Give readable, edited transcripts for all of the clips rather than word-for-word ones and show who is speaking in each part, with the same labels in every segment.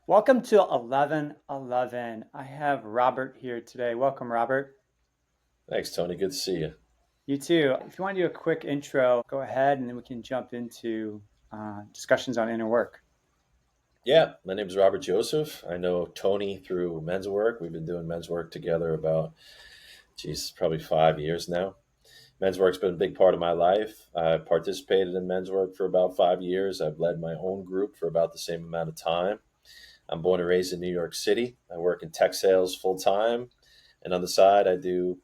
Speaker 1: Welcome to 1111. I have Robert here today. Welcome, Robert.
Speaker 2: Thanks, Tony. Good to see you.
Speaker 1: You too. If you want to do a quick intro, go ahead and then we can jump into discussions on inner work.
Speaker 2: Yeah, my name is Robert Joseph. I know Tony through men's work. We've been doing men's work together about, probably 5 years now. Men's work's been a big part of my life. I participated in men's work for about 5 years. I've led my own group for about the same amount of time. I'm born and raised in New York City. I work in tech sales full time. And on the side, I do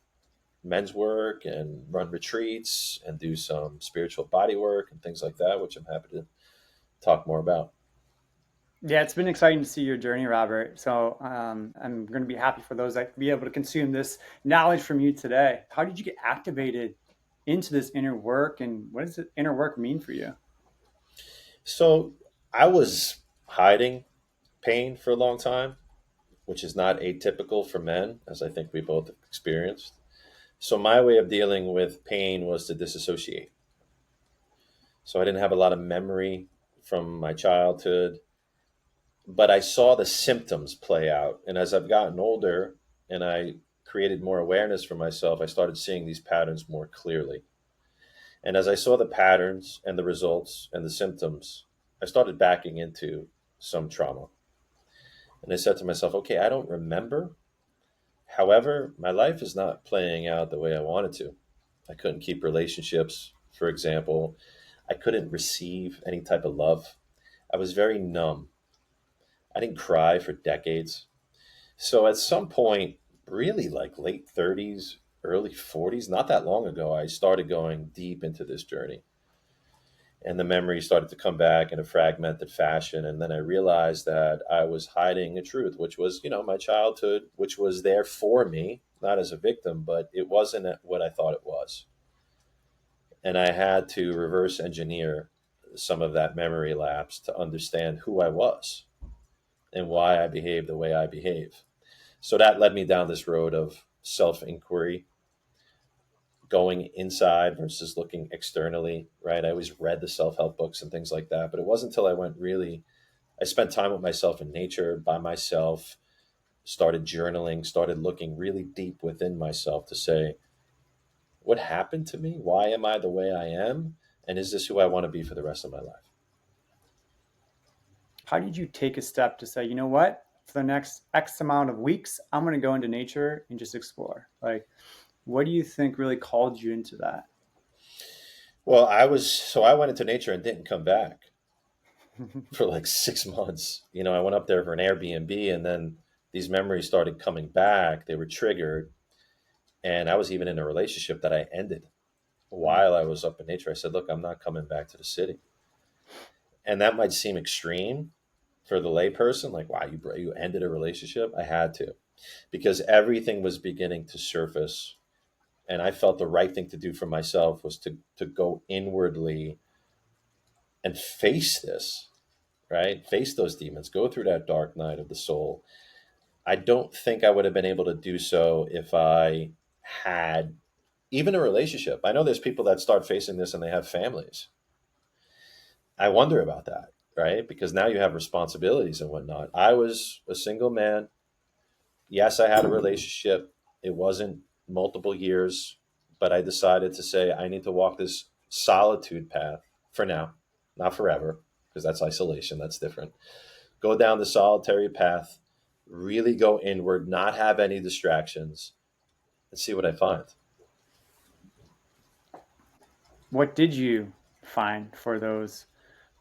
Speaker 2: men's work and run retreats and do some spiritual body work and things like that, which I'm happy to talk more about.
Speaker 1: Yeah, it's been exciting to see your journey, Robert. So I'm going to be happy for those that be able to consume this knowledge from you today. How did you get activated into this inner work, and what does the inner work mean for you?
Speaker 2: So I was hiding pain for a long time, which is not atypical for men, as I think we both experienced. So my way of dealing with pain was to disassociate. So I didn't have a lot of memory from my childhood, but I saw the symptoms play out. And as I've gotten older and I created more awareness for myself, I started seeing these patterns more clearly. And as I saw the patterns and the results and the symptoms, I started backing into some trauma. And I said to myself, okay, I don't remember. However, my life is not playing out the way I wanted to. I couldn't keep relationships, for example. I couldn't receive any type of love. I was very numb. I didn't cry for decades. So at some point, really like late 30s, early 40s, not that long ago, I started going deep into this journey. And the memories started to come back in a fragmented fashion. And then I realized that I was hiding a truth, which was, my childhood, which was there for me, not as a victim, but it wasn't what I thought it was. And I had to reverse engineer some of that memory lapse to understand who I was and why I behave the way I behave. So that led me down this road of self inquiry, going inside versus looking externally, right? I always read the self help books and things like that, but it wasn't until I spent time with myself in nature by myself, started journaling, started looking really deep within myself to say, what happened to me? Why am I the way I am? And is this who I want to be for the rest of my life?
Speaker 1: How did you take a step to say, you know what, for the next X amount of weeks, I'm going to go into nature and just explore? Like, what do you think really called you into that?
Speaker 2: Well, I went into nature and didn't come back for like 6 months. I went up there for an Airbnb and then these memories started coming back. They were triggered. And I was even in a relationship that I ended while I was up in nature. I said, look, I'm not coming back to the city. And that might seem extreme for the layperson. Like, wow, you ended a relationship. I had to, because everything was beginning to surface. And I felt the right thing to do for myself was to go inwardly and face this, right? Face those demons, go through that dark night of the soul. I don't think I would have been able to do so if I had even a relationship. I know there's people that start facing this and they have families. I wonder about that, right? Because now you have responsibilities and whatnot. I was a single man. Yes, I had a relationship. It wasn't multiple years, but I decided to say I need to walk this solitude path for now, not forever, because that's isolation. That's different. Go down the solitary path, really go inward, not have any distractions, and see what I find.
Speaker 1: What did you find for those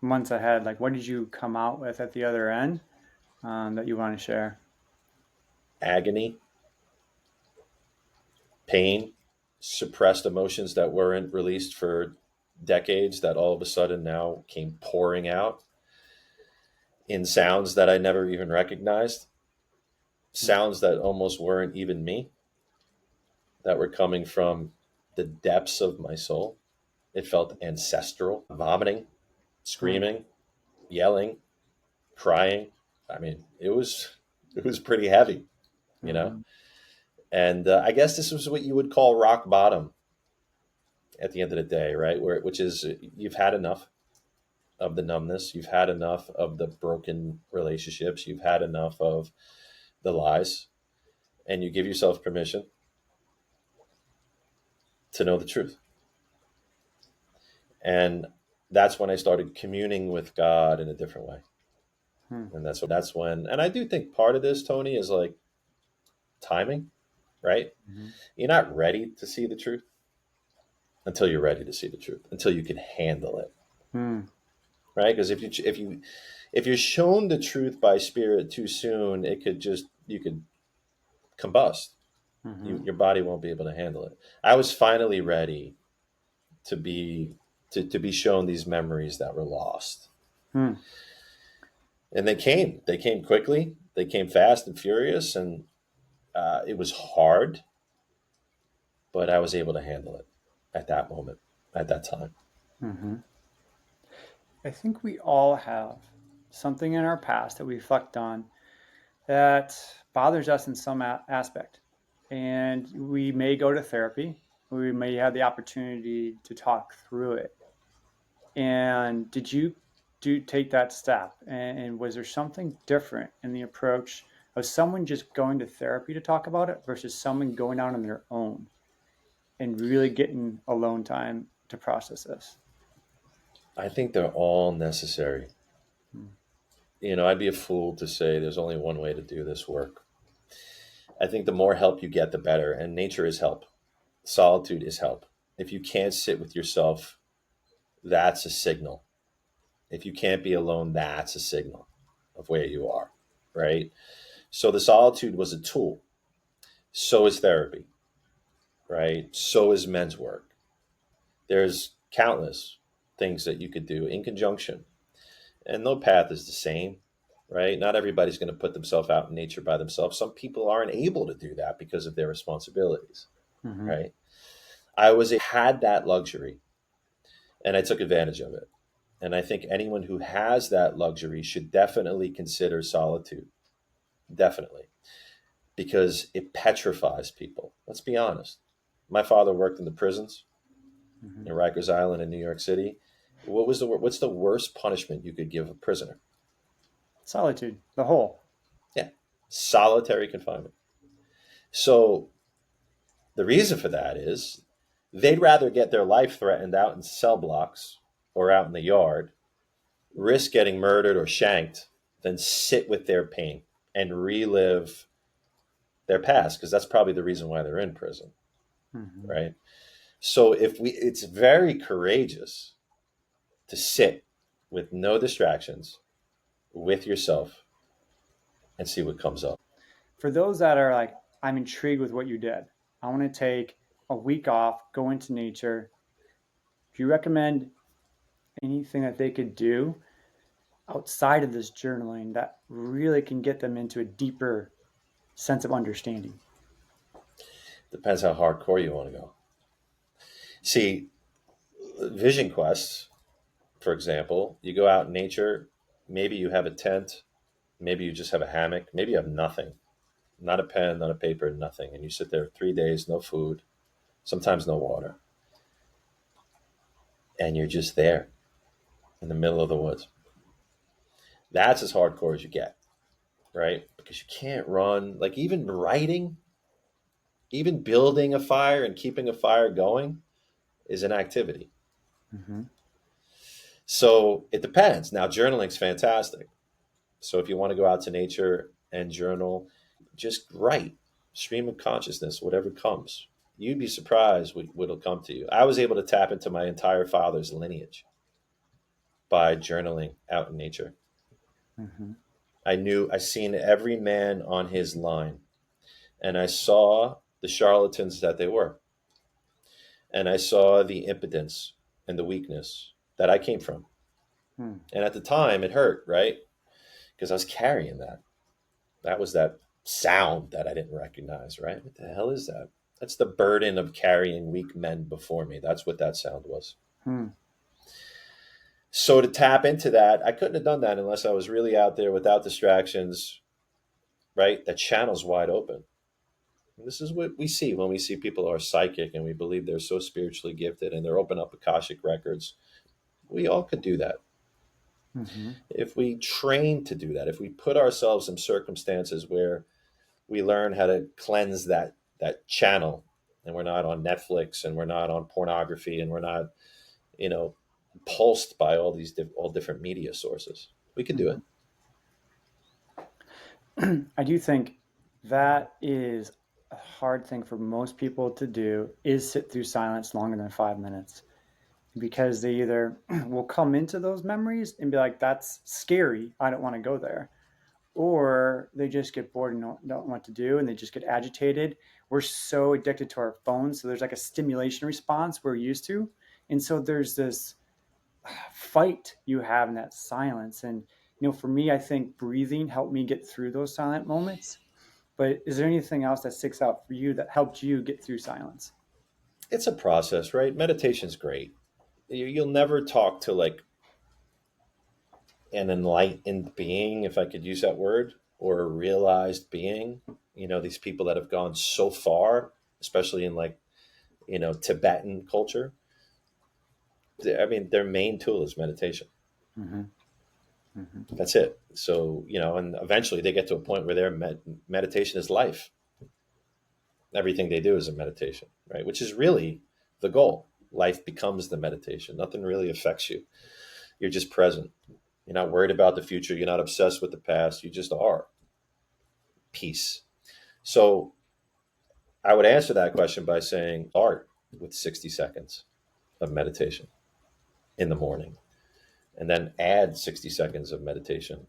Speaker 1: months ahead? Like, what did you come out with at the other end that you want to share?
Speaker 2: Agony, pain, suppressed emotions that weren't released for decades that all of a sudden now came pouring out in sounds that I never even recognized, sounds that almost weren't even me, that were coming from the depths of my soul. It felt ancestral, vomiting,
Speaker 1: Hmm.
Speaker 2: screaming, yelling, crying. I mean, it was pretty heavy, you know.
Speaker 1: Hmm.
Speaker 2: And I guess this was what you would call rock bottom at the end of the day, right? Which is you've had enough. of the numbness. You've had enough of the broken relationships. You've had enough of the lies. And you give yourself permission to know the truth. And that's when I started communing with God in a different way.
Speaker 1: Hmm.
Speaker 2: And that's when, and I do think part of this, Tony, is like timing, right?
Speaker 1: Hmm.
Speaker 2: You're not ready to see the truth until you're ready to see the truth, until you can handle it,
Speaker 1: Hmm.
Speaker 2: right? Because if you're shown the truth by spirit too soon, it could just you could combust.
Speaker 1: Hmm.
Speaker 2: Your body won't be able to handle it. I was finally ready to be to be shown these memories that were lost,
Speaker 1: Hmm.
Speaker 2: and they came quickly, they came fast and furious, and it was hard, but I was able to handle it at that moment, at that time.
Speaker 1: Hmm. I think we all have something in our past that we reflect on that bothers us in some aspect. And we may go to therapy. We may have the opportunity to talk through it. And did you do take that step? And was there something different in the approach of someone just going to therapy to talk about it versus someone going out on their own and really getting alone time to process this?
Speaker 2: I think they're all necessary.
Speaker 1: Hmm.
Speaker 2: I'd be a fool to say there's only one way to do this work. I think the more help you get, the better. And nature is help. Solitude is help. If you can't sit with yourself, that's a signal. If you can't be alone, that's a signal of where you are, right? So the solitude was a tool. So is therapy, right? So is men's work. There's countless things that you could do in conjunction, and no path is the same, right? Not everybody's going to put themselves out in nature by themselves. Some people aren't able to do that because of their responsibilities,
Speaker 1: Hmm.
Speaker 2: right? Had that luxury, and I took advantage of it. And I think anyone who has that luxury should definitely consider solitude, definitely, because it petrifies people. Let's be honest. My father worked in the prisons
Speaker 1: Hmm.
Speaker 2: in Rikers Island in New York City. What's the worst punishment you could give a prisoner?
Speaker 1: Solitude, the whole.
Speaker 2: Yeah, solitary confinement. So the reason for that is they'd rather get their life threatened out in cell blocks or out in the yard, risk getting murdered or shanked, than sit with their pain and relive their past, because that's probably the reason why they're in prison,
Speaker 1: Hmm.
Speaker 2: right? So it's very courageous to sit with no distractions with yourself and see what comes up.
Speaker 1: For those that are like, I'm intrigued with what you did, I want to take a week off, go into nature. Do you recommend anything that they could do outside of this journaling that really can get them into a deeper sense of understanding?
Speaker 2: Depends how hardcore you want to go. See, vision quests, for example, you go out in nature, maybe you have a tent, maybe you just have a hammock, maybe you have nothing, not a pen, not a paper, nothing. And you sit there 3 days, no food, sometimes no water. And you're just there in the middle of the woods. That's as hardcore as you get, right? Because you can't run. Like even writing, even building a fire and keeping a fire going is an activity.
Speaker 1: Mm-hmm.
Speaker 2: So it depends. Now, journaling's fantastic. So if you want to go out to nature and journal, just write, stream of consciousness, whatever comes. You'd be surprised what'll come to you. I was able to tap into my entire father's lineage by journaling out in nature.
Speaker 1: Mm-hmm.
Speaker 2: I seen every man on his line, and I saw the charlatans that they were, and I saw the impotence and the weakness that I came from.
Speaker 1: Hmm.
Speaker 2: And at the time, it hurt, right? Because I was carrying that. That was that sound that I didn't recognize, right? What the hell is that? That's the burden of carrying weak men before me. That's what that sound was.
Speaker 1: Hmm.
Speaker 2: So to tap into that, I couldn't have done that unless I was really out there without distractions, right? That channel's wide open. And this is what we see when we see people are psychic and we believe they're so spiritually gifted and they're open up Akashic records. We all could do that.
Speaker 1: Hmm.
Speaker 2: If we train to do that, if we put ourselves in circumstances where we learn how to cleanse that channel, and we're not on Netflix, and we're not on pornography, and we're not, you know, pulsed by all these all different media sources, we could do
Speaker 1: Hmm.
Speaker 2: it.
Speaker 1: I do think that is a hard thing for most people to do is sit through silence longer than 5 minutes because they either will come into those memories and be like, that's scary. I don't want to go there. Or they just get bored and don't know what to do and they just get agitated. We're so addicted to our phones. So there's like a stimulation response we're used to. And so there's this fight you have in that silence. And, for me, I think breathing helped me get through those silent moments. But is there anything else that sticks out for you that helped you get through silence?
Speaker 2: It's a process, right? Meditation's great. You'll never talk to like an enlightened being, if I could use that word, or a realized being. These people that have gone so far, especially in like, Tibetan culture. I mean, their main tool is meditation.
Speaker 1: Mm-hmm. Mm-hmm.
Speaker 2: That's it. So, and eventually they get to a point where their meditation is life. Everything they do is a meditation, right? Which is really the goal. Life becomes the meditation. Nothing really affects you. You're just present. You're not worried about the future. You're not obsessed with the past. You just are peace. So I would answer that question by saying start with 60 seconds of meditation in the morning, and then add 60 seconds of meditation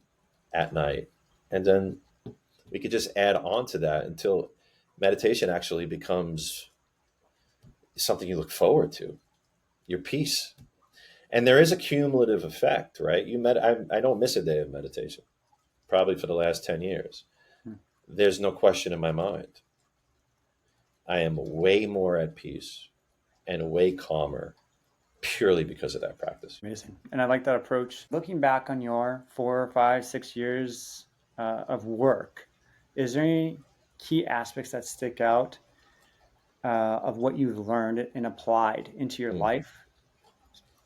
Speaker 2: at night. And then we could just add on to that until meditation actually becomes something you look forward to, your peace. And there is a cumulative effect, right? I don't miss a day of meditation, probably for the last 10 years. There's no question in my mind. I am way more at peace and way calmer purely because of that practice.
Speaker 1: Amazing. And I like that approach. Looking back on your 4, 5, 6 years of work, is there any key aspects that stick out of what you've learned and applied into your
Speaker 2: Mm.
Speaker 1: life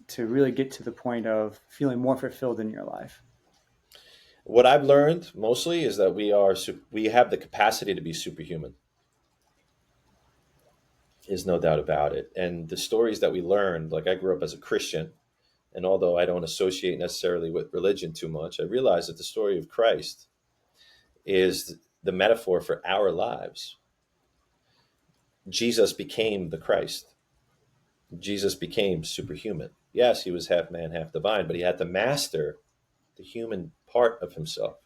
Speaker 1: to really get to the point of feeling more fulfilled in your life?
Speaker 2: What I've learned mostly is that we have the capacity to be superhuman. Is no doubt about it. And the stories that we learned, like I grew up as a Christian, and although I don't associate necessarily with religion too much, I realize that the story of Christ is the metaphor for our lives. Jesus became the Christ. Jesus became superhuman. Yes, he was half man, half divine, but he had to master the human part of himself.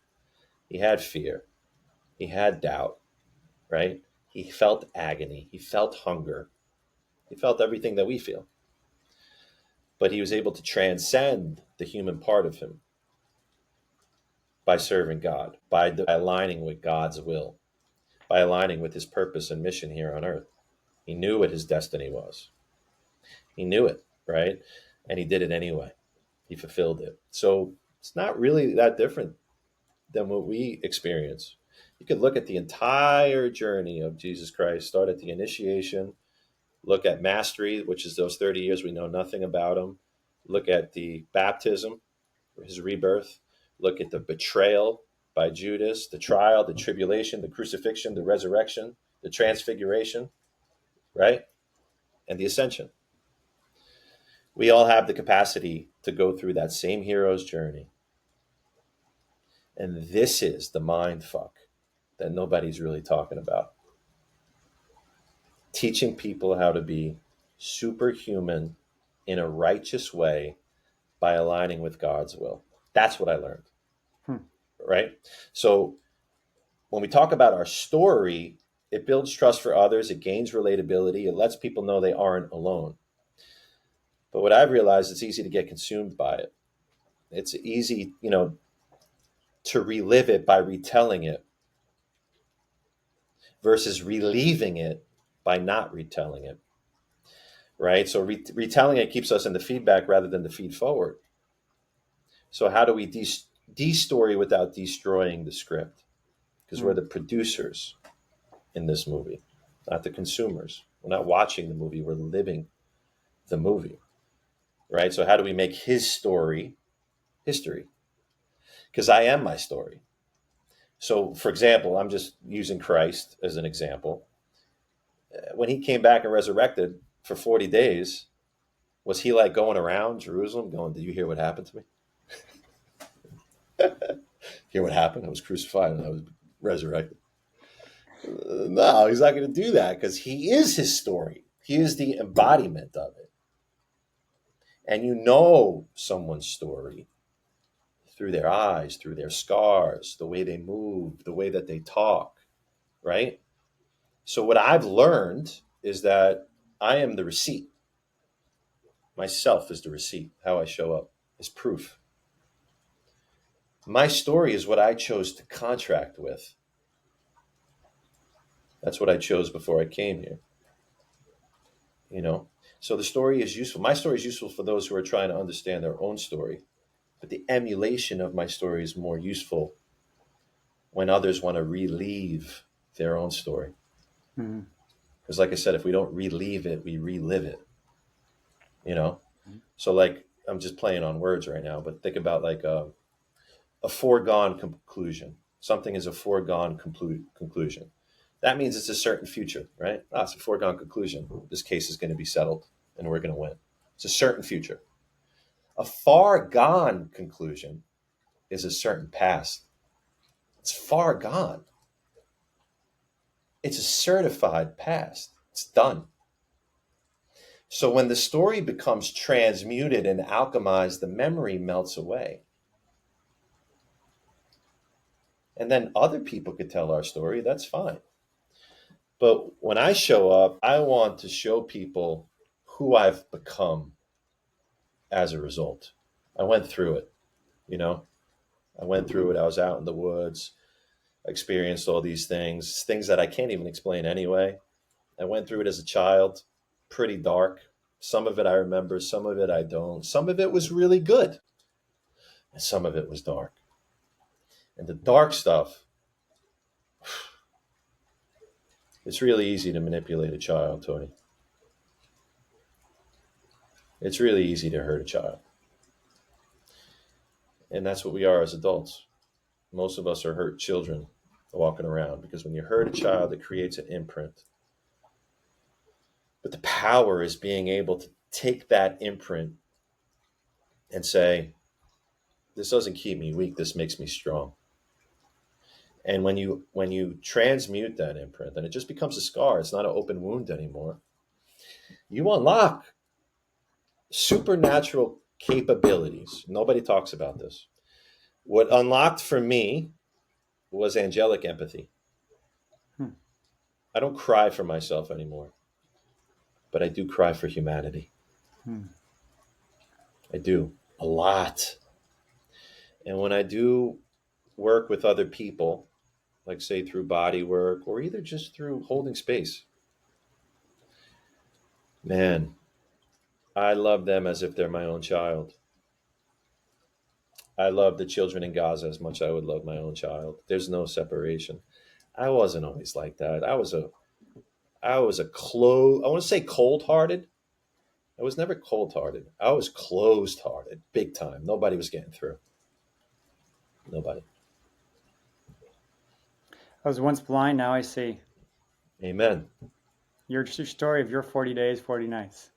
Speaker 2: He had fear, he had doubt, right? He felt agony, he felt hunger, he felt everything that we feel. But he was able to transcend the human part of him by serving God, by aligning with God's will, by aligning with his purpose and mission here on earth. He knew what his destiny was. He knew it, right? And he did it anyway. He fulfilled it. So it's not really that different than what we experience. You could look at the entire journey of Jesus Christ, start at the initiation, look at mastery, which is those 30 years we know nothing about him, look at the baptism, his rebirth, look at the betrayal by Judas, the trial, the tribulation, the crucifixion, the resurrection, the transfiguration, right? And the ascension. We all have the capacity to go through that same hero's journey. And this is the mind fuck that nobody's really talking about. Teaching people how to be superhuman in a righteous way by aligning with God's will. That's what I learned,
Speaker 1: Hmm.
Speaker 2: right? So when we talk about our story, it builds trust for others, it gains relatability, it lets people know they aren't alone. But what I've realized, it's easy to get consumed by it. It's easy, to relive it by retelling it versus relieving it by not retelling it, right? So retelling it keeps us in the feedback rather than the feed forward. So how do we de-story without destroying the script? Because we're
Speaker 1: Hmm.
Speaker 2: the producers in this movie, not the consumers. We're not watching the movie, we're living the movie, right? So how do we make his story history because I am my story. So, for example, I'm just using Christ as an example. When he came back and resurrected for 40 days, was he like going around Jerusalem going, "Did you hear what happened to me? Hear what happened? I was crucified and I was resurrected." No, he's not going to do that because he is his story. He is the embodiment of it. And you know someone's story through their eyes, through their scars, the way they move, the way that they talk, right? So, what I've learned is that I am the receipt. Myself is the receipt. How I show up is proof. My story is what I chose to contract with. That's what I chose before I came here, you know? So the story is useful. My story is useful for those who are trying to understand their own story, but the emulation of my story is more useful when others want to relive their own story.
Speaker 1: Mm-hmm.
Speaker 2: Because, like I said, if we don't relive it, we relive it, you know? So, like, I'm just playing on words right now, but think about like a foregone conclusion. Something is a foregone conclusion. That means it's a certain future, right? Ah, it's a foregone conclusion. This case is going to be settled and we're going to win. It's a certain future. A far gone conclusion is a certain past. It's far gone. It's a certified past. It's done. So when the story becomes transmuted and alchemized, the memory melts away. And then other people could tell our story. That's fine. But when I show up, I want to show people who I've become as a result. I went through it, you know? I went through it. I was out in the woods, experienced all these things that I can't even explain anyway. I went through it as a child, pretty dark. Some of it I remember, some of it I don't. Some of it was really good, and some of it was dark. And the dark stuff, it's really easy to manipulate a child, Tony. It's really easy to hurt a child. And that's what we are as adults. Most of us are hurt children walking around because when you hurt a child, it creates an imprint. But the power is being able to take that imprint and say, this doesn't keep me weak, this makes me strong. And when you transmute that imprint, then it just becomes a scar. It's not an open wound anymore. You unlock supernatural capabilities. Nobody talks about this. What unlocked for me was angelic empathy.
Speaker 1: Hmm.
Speaker 2: I don't cry for myself anymore, but I do cry for humanity.
Speaker 1: Hmm.
Speaker 2: I do a lot. And when I do work with other people, like say through body work or either just through holding space, man, I love them as if they're my own child. I love the children in Gaza as much as I would love my own child. There's no separation. I wasn't always like that. I was a close. I want to say cold hearted. I was never cold hearted. I was closed hearted, big time. Nobody was getting through. Nobody.
Speaker 1: I was once blind, now I see.
Speaker 2: Amen.
Speaker 1: Your story of your 40 days, 40 nights.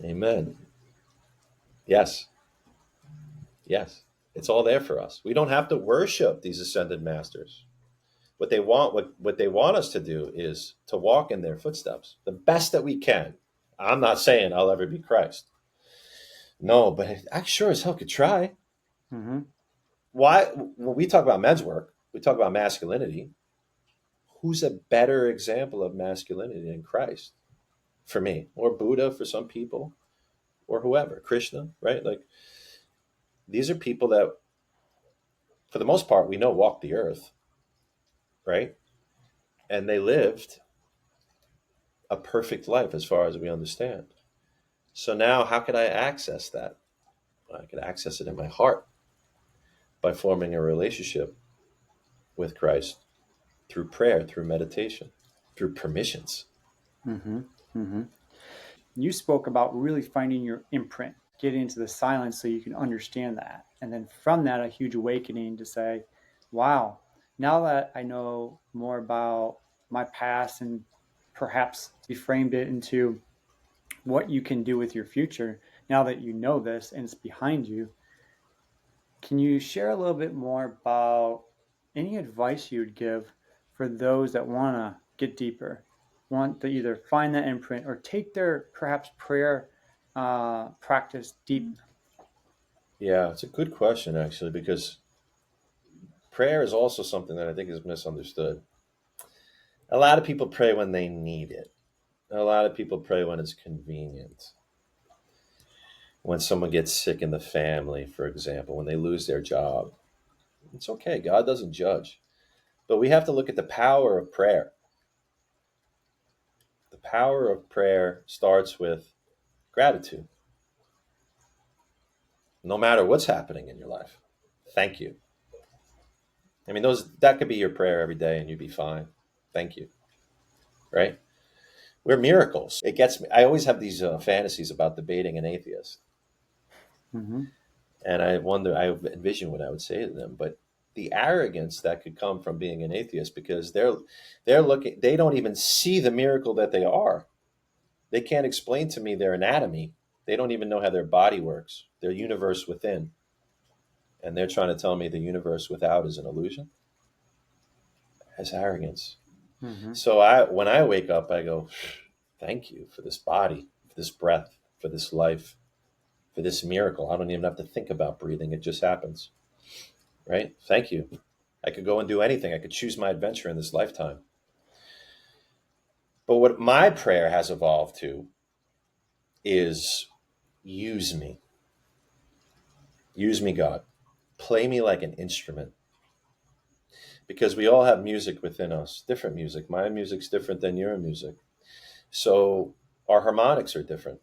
Speaker 2: Amen. Yes. Yes. It's all there for us. We don't have to worship these ascended masters. What they want us to do is to walk in their footsteps the best that we can. I'm not saying I'll ever be Christ. No, but I sure as hell could try.
Speaker 1: Mm-hmm.
Speaker 2: Why when we talk about men's work, we talk about masculinity. Who's a better example of masculinity than Christ? For me, or Buddha for some people, or whoever, Krishna, right? Like these are people that for the most part we know walked the earth, right? And they lived a perfect life as far as we understand. So now, how could I access that? I could access it in my heart by forming a relationship with Christ through prayer, through meditation, through permissions.
Speaker 1: Mm-hmm. Mm-hmm. You spoke about really finding your imprint, getting into the silence so you can understand that. And then from that, a huge awakening to say, wow, now that I know more about my past and perhaps reframed it into what you can do with your future, now that you know this and it's behind you, can you share a little bit more about any advice you'd give for those that want to get deeper, want to either find that imprint or take their perhaps prayer practice deep?
Speaker 2: Yeah, it's a good question, actually, because prayer is also something that I think is misunderstood. A lot of people pray when they need it. A lot of people pray when it's convenient. When someone gets sick in the family, for example, when they lose their job. It's okay. God doesn't judge. But we have to look at the power of prayer. The power of prayer starts with gratitude. No matter what's happening in your life, thank you. I mean, those that could be your prayer every day and you'd be fine. Thank you. Right? We're miracles. It gets me. I always have these fantasies about debating an atheist.
Speaker 1: Mm-hmm.
Speaker 2: And I wonder, I envision what I would say to them. But the arrogance that could come from being an atheist, because they're looking, they don't even see the miracle that they are. They can't explain to me their anatomy. They don't even know how their body works, their universe within. And they're trying to tell me the universe without is an illusion. That's arrogance.
Speaker 1: Mm-hmm.
Speaker 2: So when I wake up, I go, thank you for this body, for this breath, for this life, for this miracle. I don't even have to think about breathing. It just happens. Right? Thank you. I could go and do anything. I could choose my adventure in this lifetime. But what my prayer has evolved to is use me. Use me, God. Play me like an instrument. Because we all have music within us, different music. My music's different than your music. So our harmonics are different.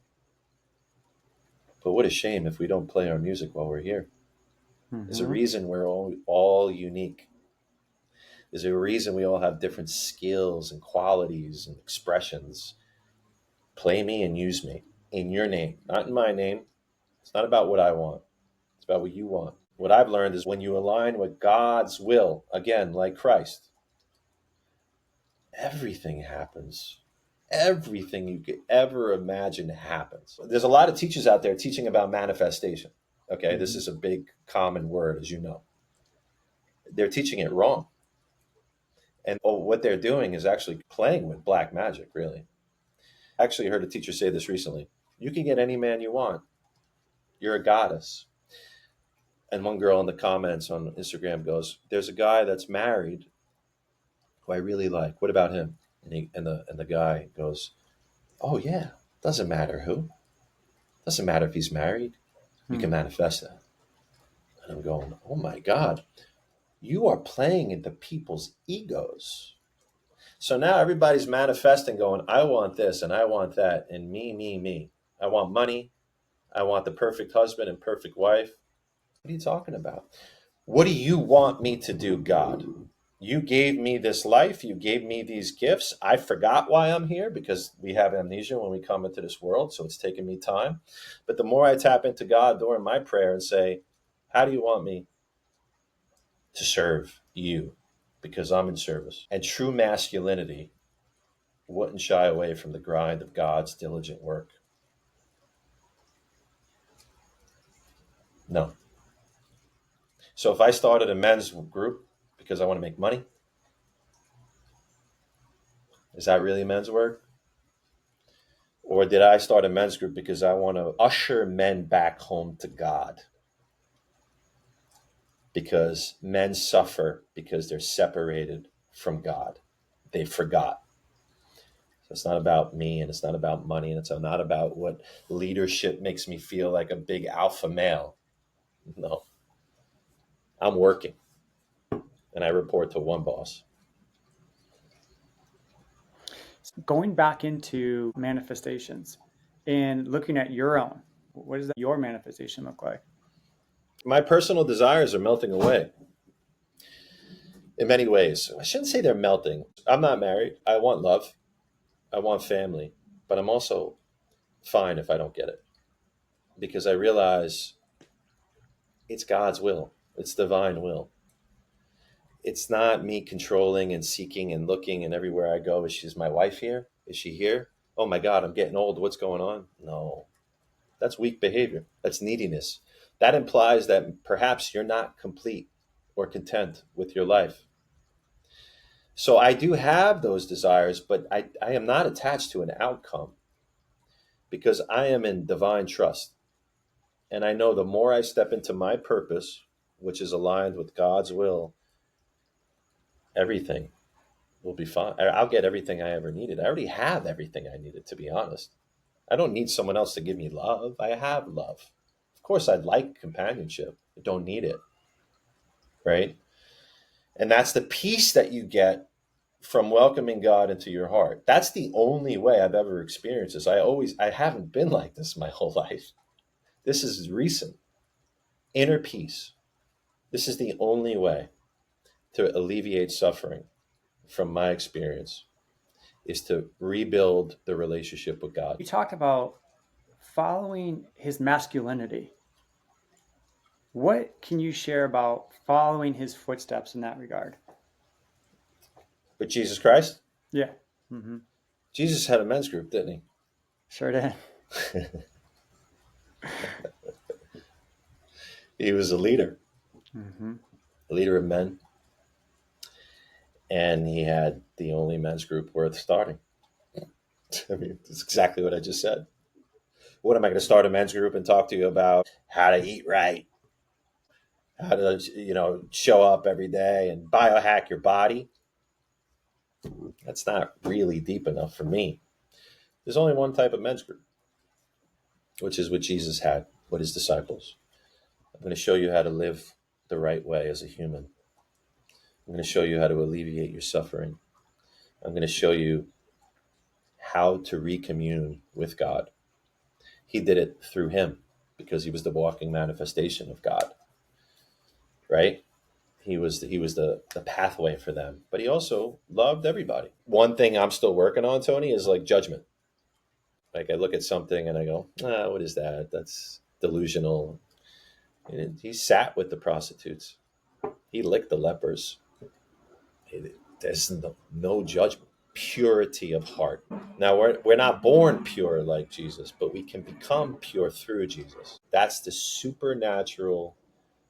Speaker 2: But what a shame if we don't play our music while we're here. There's a
Speaker 1: Mm-hmm.
Speaker 2: reason we're all unique. There's a reason we all have different skills and qualities and expressions. Play me and use me in your name, not in my name. It's not about what I want, it's about what you want. What I've learned is when you align with God's will, again, like Christ, everything happens. Everything you could ever imagine happens. There's a lot of teachers out there teaching about manifestation. Okay, this
Speaker 1: Mm-hmm.
Speaker 2: is a big common word, as you know. They're teaching it wrong. And what they're doing is actually playing with black magic, really. I actually heard a teacher say this recently. You can get any man you want. You're a goddess. And one girl in the comments on Instagram goes, "There's a guy that's married who I really like. What about him?" And the guy goes, "Oh yeah, doesn't matter who. Doesn't matter if he's married. You can manifest that." And I'm going, "Oh my God, you are playing into people's egos." So now everybody's manifesting, going, "I want this and I want that, and me, me, me. I want money. I want the perfect husband and perfect wife." What are you talking about? What do you want me to do, God? You gave me this life. You gave me these gifts. I forgot why I'm here because we have amnesia when we come into this world. So it's taken me time. But the more I tap into God during my prayer and say, how do you want me to serve you? Because I'm in service. And true masculinity wouldn't shy away from the grind of God's diligent work. No. So if I started a men's group because I want to make money, is that really men's work? Or did I start a men's group because I want to usher men back home to God? Because men suffer because they're separated from God. They forgot. So it's not about me and it's not about money and it's not about what leadership makes me feel like a big alpha male. No, I'm working and I report to one boss.
Speaker 1: Going back into manifestations and looking at your own, what does your manifestation look like?
Speaker 2: My personal desires are melting away in many ways. I shouldn't say they're melting. I'm not married. I want love. I want family, but I'm also fine if I don't get it because I realize It's God's will. It's divine will. It's not me controlling and seeking and looking and everywhere I go. Is my wife here? Is she here? Oh my God, I'm getting old. What's going on? No, that's weak behavior. That's neediness. That implies that perhaps you're not complete or content with your life. So I do have those desires, but I am not attached to an outcome because I am in divine trust. And I know the more I step into my purpose, which is aligned with God's will, everything will be fine. I'll get everything I ever needed. I already have everything I needed, to be honest. I don't need someone else to give me love. I have love. Of course, I'd like companionship. I don't need it, right? And that's the peace that you get from welcoming God into your heart. That's the only way I've ever experienced this. I haven't been like this my whole life. This is recent. Inner peace. This is the only way to alleviate suffering from my experience is to rebuild the relationship with God.
Speaker 1: You talked about following his masculinity. What can you share about following his footsteps in that regard?
Speaker 2: But Jesus Christ,
Speaker 1: Yeah. Mm-hmm.
Speaker 2: Jesus had a men's group, didn't
Speaker 1: Sure did.
Speaker 2: he? He was
Speaker 1: Mm-hmm.
Speaker 2: a leader of men, and he had the only men's group worth starting. I mean, it's exactly what I just said. What am I going to start a men's group and talk to you about how to eat right, how to show up every day and biohack your body? That's not really deep enough for me. There's only one type of men's group, which is what Jesus had with his disciples. I'm going to show you how to live the right way as a human. I'm going to show you how to alleviate your suffering. I'm going to show you how to recommune with God. He did it through him because he was the walking manifestation of God, right? He was the pathway for them, but he also loved everybody. One thing I'm still working on, Tony, is like judgment. Like I look at something and I go, what is that? That's delusional. And he sat with the prostitutes. He licked the lepers. There's no judgment, purity of heart. Now we're not born pure like Jesus, but we can become pure through Jesus. That's the supernatural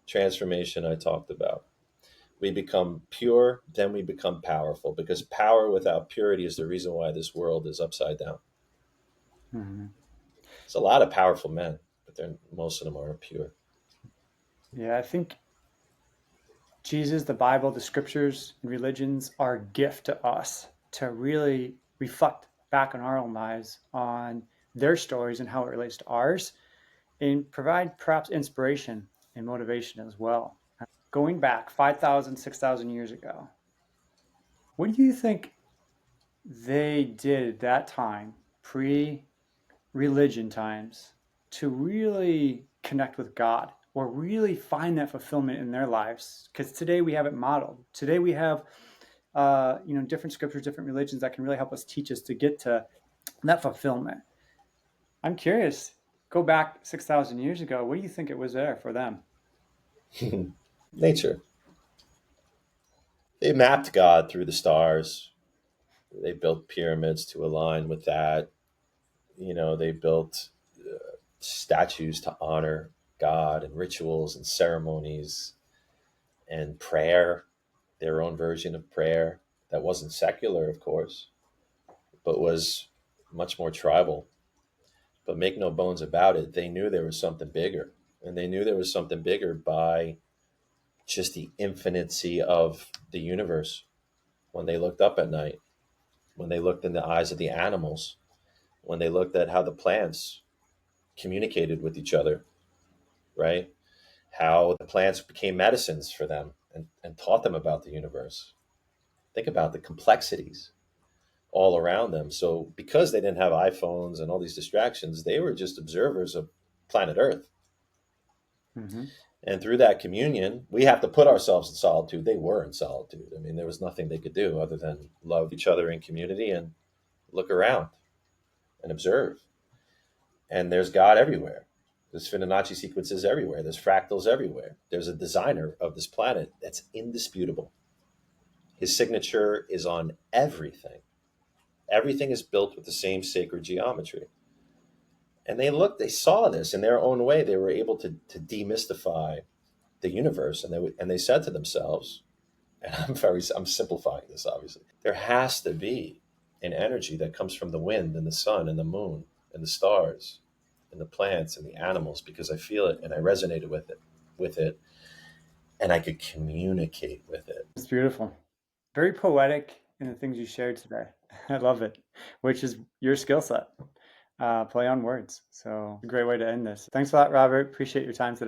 Speaker 2: transformation I talked about. We become pure, then we become powerful, because power without purity is the reason why this world is upside down.
Speaker 1: Mm-hmm.
Speaker 2: There's a lot of powerful men, but most of them aren't pure.
Speaker 1: Yeah, I think Jesus, the Bible, the scriptures, and religions are a gift to us to really reflect back on our own lives, on their stories and how it relates to ours, and provide perhaps inspiration and motivation as well. Going back 5,000, 6,000 years ago, what do you think they did at that time, pre religion times, to really connect with God or really find that fulfillment in their lives? Because today we have it modeled. Today we have, different scriptures, different religions that can really help us teach us to get to that fulfillment. I'm curious. Go back 6,000 years ago. What do you think it was there for them?
Speaker 2: Nature. They mapped God through the stars. They built pyramids to align with that. They built statues to honor God and rituals and ceremonies and prayer, their own version of prayer that wasn't secular, of course, but was much more tribal. But make no bones about it, they knew there was something bigger. And they knew there was something bigger by just the infinity of the universe. When they looked up at night, when they looked in the eyes of the animals, when they looked at how the plants communicated with each other, right? How the plants became medicines for them and taught them about the universe. Think about the complexities all around them. So, because they didn't have iPhones and all these distractions, they were just observers of planet Earth.
Speaker 1: Mm-hmm.
Speaker 2: And through that communion, we have to put ourselves in solitude. They were in solitude. I mean, there was nothing they could do other than love each other in community and look around and observe. And there's God everywhere. There's Fibonacci sequences everywhere. There's fractals everywhere. There's a designer of this planet that's indisputable. His signature is on everything. Everything is built with the same sacred geometry. And they saw this in their own way. They were able to demystify the universe, and they said to themselves, and I'm simplifying this obviously. There has to be an energy that comes from the wind and the sun and the moon and the stars and the plants and the animals, because I feel it and I resonated with it, and I could communicate with it.
Speaker 1: It's beautiful. Very poetic in the things you shared today. I love it, which is your skill set. Play on words. So, a great way to end this. Thanks a lot, Robert. Appreciate your time today.